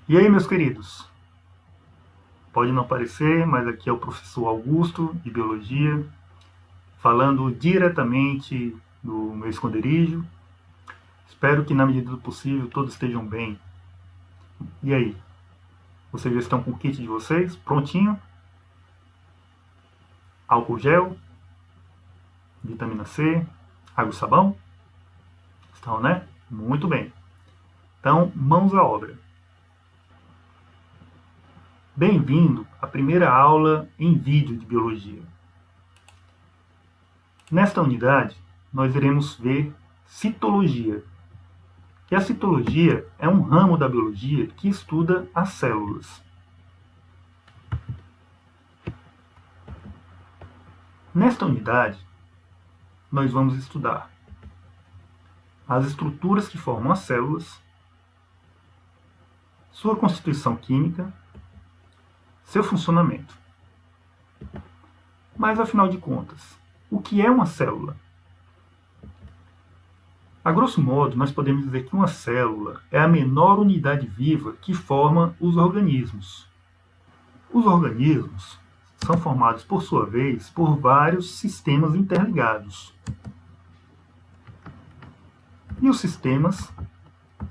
E aí, meus queridos? Pode não parecer, mas aqui é o professor Augusto, de Biologia, falando diretamente do meu esconderijo. Espero que, na medida do possível, todos estejam bem. E aí? Vocês já estão com o kit de vocês? Prontinho? Álcool gel? Vitamina C? Água e sabão? Estão, né? Muito bem. Então, mãos à obra. Bem-vindo à primeira aula em vídeo de Biologia. Nesta unidade, nós iremos ver citologia. E a citologia é um ramo da biologia que estuda as células. Nesta unidade, nós vamos estudar as estruturas que formam as células, sua constituição química, seu funcionamento. Mas, afinal de contas, o que é uma célula? A grosso modo, nós podemos dizer que uma célula é a menor unidade viva que forma os organismos. Os organismos são formados, por sua vez, por vários sistemas interligados. E os sistemas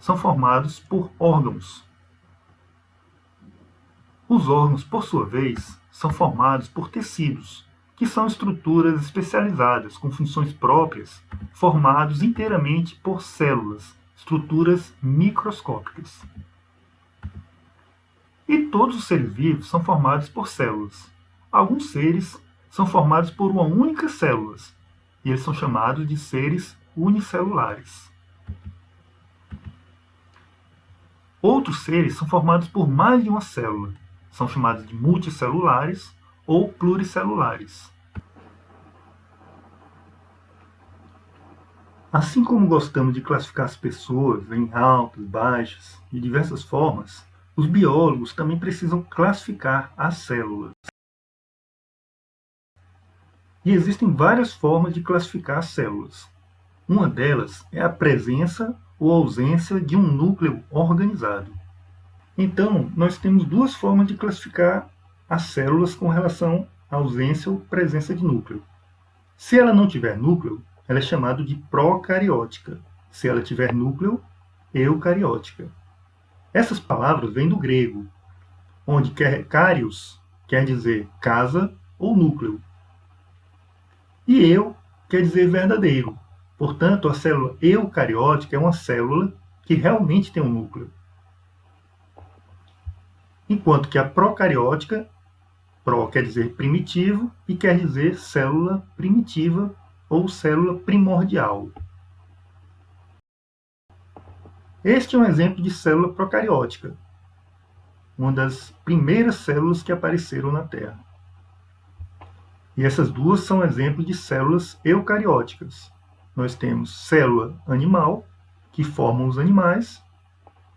são formados por órgãos. Os órgãos, por sua vez, são formados por tecidos, que são estruturas especializadas com funções próprias, formados inteiramente por células, estruturas microscópicas. E todos os seres vivos são formados por células. Alguns seres são formados por uma única célula, e eles são chamados de seres unicelulares. Outros seres são formados por mais de uma célula. São chamados de multicelulares ou pluricelulares. Assim como gostamos de classificar as pessoas em altas, baixas, de diversas formas, os biólogos também precisam classificar as células. E existem várias formas de classificar as células. Uma delas é a presença ou ausência de um núcleo organizado. Então, nós temos duas formas de classificar as células com relação à ausência ou presença de núcleo. Se ela não tiver núcleo, ela é chamada de procariótica. Se ela tiver núcleo, eucariótica. Essas palavras vêm do grego, onde karios quer dizer casa ou núcleo. E eu quer dizer verdadeiro. Portanto, a célula eucariótica é uma célula que realmente tem um núcleo. Enquanto que a procariótica, pro quer dizer primitivo e quer dizer célula primitiva ou célula primordial. Este é um exemplo de célula procariótica, uma das primeiras células que apareceram na Terra. E essas duas são exemplos de células eucarióticas. Nós temos célula animal, que formam os animais,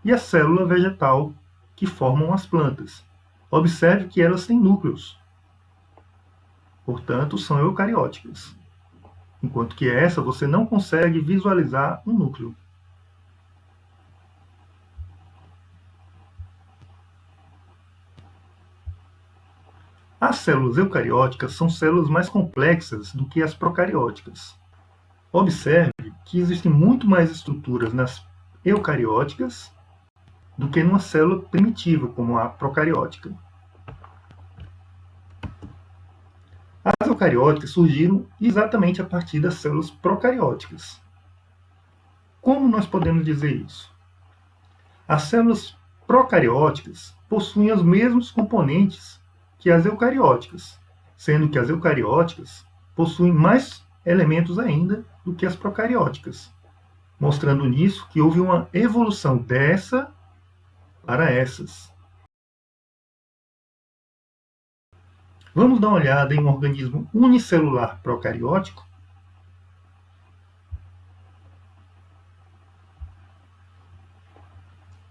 e a célula vegetal, que formam as plantas. Observe que elas têm núcleos. Portanto, são eucarióticas. Enquanto que essa você não consegue visualizar um núcleo. As células eucarióticas são células mais complexas do que as procarióticas. Observe que existem muito mais estruturas nas eucarióticas do que numa célula primitiva, como a procariótica. As eucarióticas surgiram exatamente a partir das células procarióticas. Como nós podemos dizer isso? As células procarióticas possuem os mesmos componentes que as eucarióticas, sendo que as eucarióticas possuem mais elementos ainda do que as procarióticas, mostrando nisso que houve uma evolução dessa para essas. Vamos dar uma olhada em um organismo unicelular procariótico?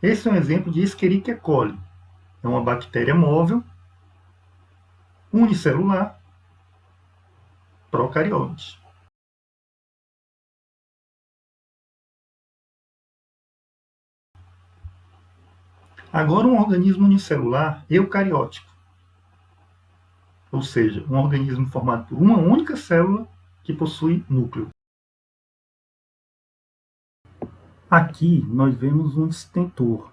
Esse é um exemplo de Escherichia coli. É uma bactéria móvel, unicelular, procarionte. Agora, um organismo unicelular eucariótico, ou seja, um organismo formado por uma única célula que possui núcleo. Aqui nós vemos um stentor.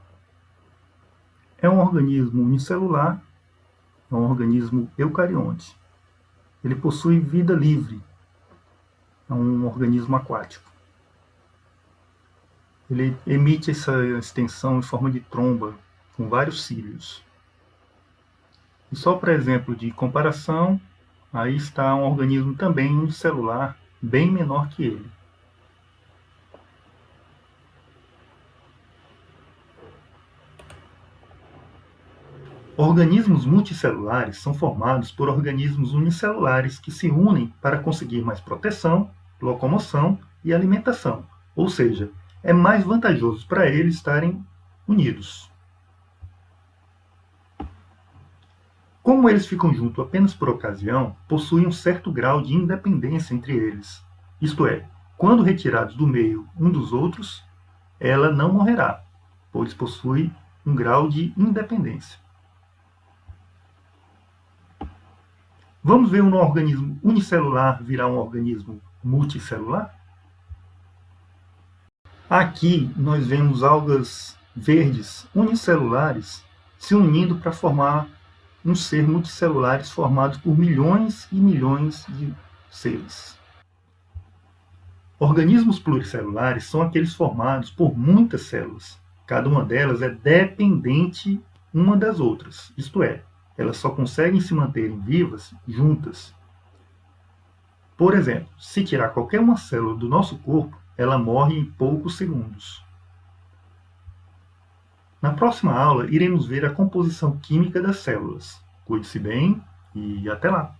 É um organismo unicelular, é um organismo eucarionte. Ele possui vida livre, é um organismo aquático. Ele emite essa extensão em forma de tromba, com vários cílios. E só para exemplo de comparação, aí está um organismo também unicelular, bem menor que ele. Organismos multicelulares são formados por organismos unicelulares que se unem para conseguir mais proteção, locomoção e alimentação, ou seja, é mais vantajoso para eles estarem unidos. Como eles ficam juntos apenas por ocasião, possuem um certo grau de independência entre eles. Isto é, quando retirados do meio um dos outros, ela não morrerá, pois possui um grau de independência. Vamos ver um organismo unicelular virar um organismo multicelular? Aqui nós vemos algas verdes unicelulares se unindo para formar um ser multicelulares formados por milhões e milhões de seres. Organismos pluricelulares são aqueles formados por muitas células. Cada uma delas é dependente uma das outras, isto é, elas só conseguem se manterem vivas juntas. Por exemplo, se tirar qualquer uma célula do nosso corpo, ela morre em poucos segundos. Na próxima aula, iremos ver a composição química das células. Cuide-se bem e até lá!